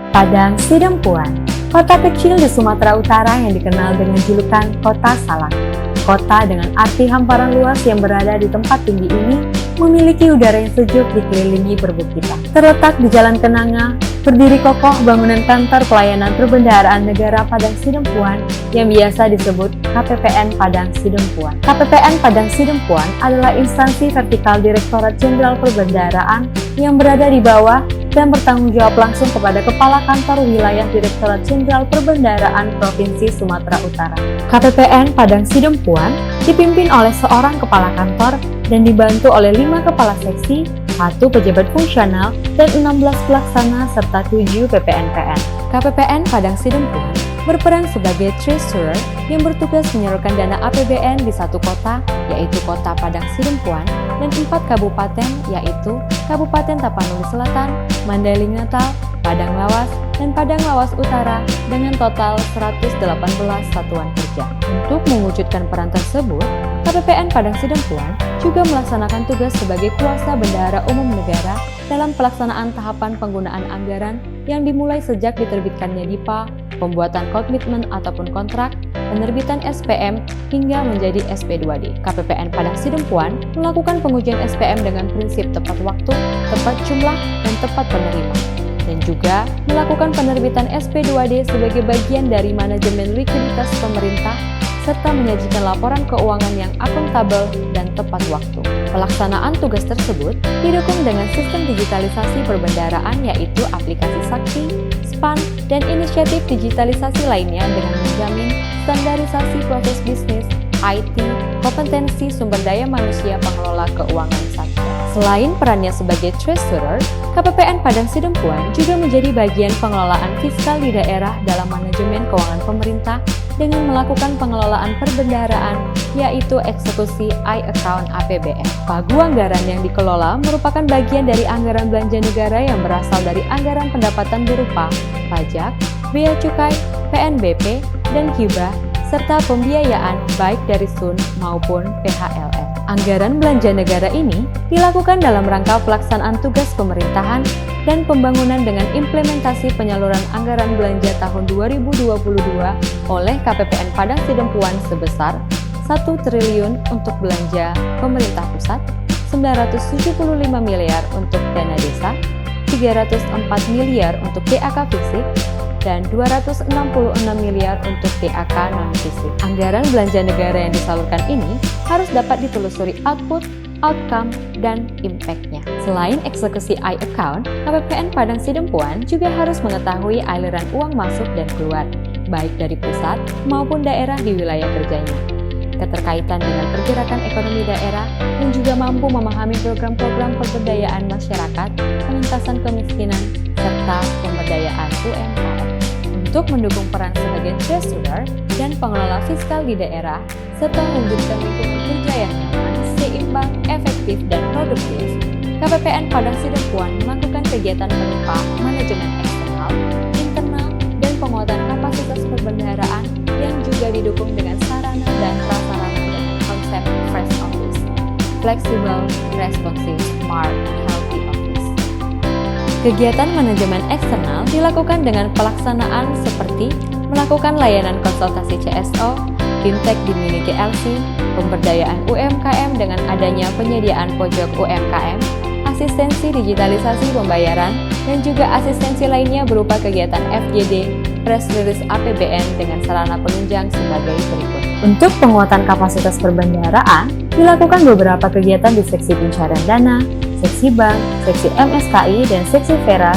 Padang Sidempuan, kota kecil di Sumatera Utara yang dikenal dengan julukan Kota Salak. Kota dengan arti hamparan luas yang berada di tempat tinggi ini memiliki udara yang sejuk dikelilingi perbukitan. Terletak di Jalan Kenanga, berdiri kokoh bangunan kantor pelayanan perbendaharaan negara Padang Sidempuan yang biasa disebut KPPN Padang Sidempuan. KPPN Padang Sidempuan adalah instansi vertikal Direktorat Jenderal Perbendaharaan yang berada di bawah dan bertanggung jawab langsung kepada Kepala Kantor Wilayah Direktorat Jenderal Perbendaharaan Provinsi Sumatera Utara. KPPN Padang Sidempuan dipimpin oleh seorang kepala kantor dan dibantu oleh 5 kepala seksi, 1 pejabat fungsional, dan 16 pelaksana serta 7 PPNPN. KPPN Padang Sidempuan berperan sebagai treasurer yang bertugas menyalurkan dana APBN di satu kota, yaitu Kota Padang Sidempuan, dan 4 kabupaten, yaitu Kabupaten Tapanuli Selatan, Mandailing Natal, Padang Lawas, dan Padang Lawas Utara dengan total 118 satuan kerja. Untuk mewujudkan peran tersebut, KPPN Padang Sidempuan juga melaksanakan tugas sebagai kuasa bendahara umum negara dalam pelaksanaan tahapan penggunaan anggaran yang dimulai sejak diterbitkannya DIPA, pembuatan komitmen ataupun kontrak, penerbitan SPM, hingga menjadi SP2D. KPPN Padang Sidempuan melakukan pengujian SPM dengan prinsip tepat waktu, tepat jumlah, dan tepat penerima, dan juga melakukan penerbitan SP2D sebagai bagian dari manajemen likuiditas pemerintah serta menyajikan laporan keuangan yang akuntabel dan tepat waktu. Pelaksanaan tugas tersebut didukung dengan sistem digitalisasi perbendaharaan yaitu aplikasi Sakti, SPAN, dan inisiatif digitalisasi lainnya dengan menjamin standarisasi proses bisnis, IT, kompetensi sumber daya manusia pengelola keuangan Satgas. Selain perannya sebagai treasurer, KPPN Padang Sidempuan juga menjadi bagian pengelolaan fiskal di daerah dalam manajemen keuangan pemerintah dengan melakukan pengelolaan perbendaharaan, yaitu eksekusi I-Account APBN. Pagu anggaran yang dikelola merupakan bagian dari anggaran belanja negara yang berasal dari anggaran pendapatan berupa pajak, bea cukai, PNBP, dan hibah, serta pembiayaan baik dari SUN maupun PHLN. Anggaran belanja negara ini dilakukan dalam rangka pelaksanaan tugas pemerintahan dan pembangunan dengan implementasi penyaluran anggaran belanja tahun 2022 oleh KPPN Padang Sidempuan sebesar 1 triliun untuk belanja pemerintah pusat, 975 miliar untuk dana desa, 304 miliar untuk DAK fisik, dan 266 miliar untuk DAK non-fisik. Anggaran belanja negara yang disalurkan ini harus dapat ditelusuri output, outcome, dan impact-nya. Selain eksekusi I-Account, KPPN Padang Sidempuan juga harus mengetahui aliran uang masuk dan keluar, baik dari pusat maupun daerah di wilayah kerjanya, keterkaitan dengan pergerakan ekonomi daerah, dan juga mampu memahami program-program pemberdayaan masyarakat, pengentasan kemiskinan, serta pemberdayaan UMKM. Untuk mendukung peran sebagai treasurer dan pengelola fiskal di daerah, serta mewujudkan lingkungan kerja yang nyaman, seimbang, efektif, dan produktif, KPPN Padang Sidempuan melakukan kegiatan berupa manajemen eksternal, internal, dan penguatan kapasitas perbendaharaan yang juga didukung dengan sarana dan prasarana dengan konsep Fresh Office, Flexible, Responsive, Smart, Healthy Office. Kegiatan manajemen eksternal dilakukan dengan pelaksanaan seperti melakukan layanan konsultasi CSO, fintech di mini TLC, pemberdayaan UMKM dengan adanya penyediaan pojok UMKM, asistensi digitalisasi pembayaran, dan juga asistensi lainnya berupa kegiatan FGD, press release APBN dengan sarana penunjang sebagai berikut. Untuk penguatan kapasitas perbendaharaan, dilakukan beberapa kegiatan di seksi pencarian dana, seksi bank, seksi MSKI, dan seksi Vera.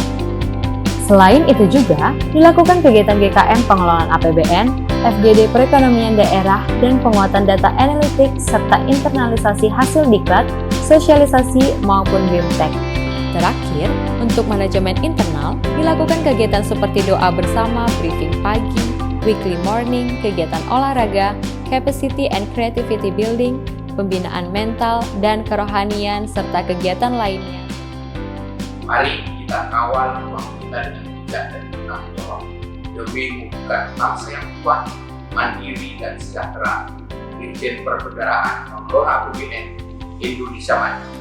Selain itu juga dilakukan kegiatan GKM pengelolaan APBN, FGD perekonomian daerah, dan penguatan data analitik serta internalisasi hasil diklat, sosialisasi maupun BIMTEK. Terakhir, untuk manajemen internal, dilakukan kegiatan seperti doa bersama, briefing pagi, weekly morning, kegiatan olahraga, capacity and creativity building, pembinaan mental dan kerohanian, serta kegiatan lainnya. Mari kita kawal ruang kita dengan bijak dan bertanggung jawab demi mewujudkan bangsa yang kuat, mandiri, dan sejahtera. Dirjen Perbendaharaan mengelola APBN Indonesia Maju.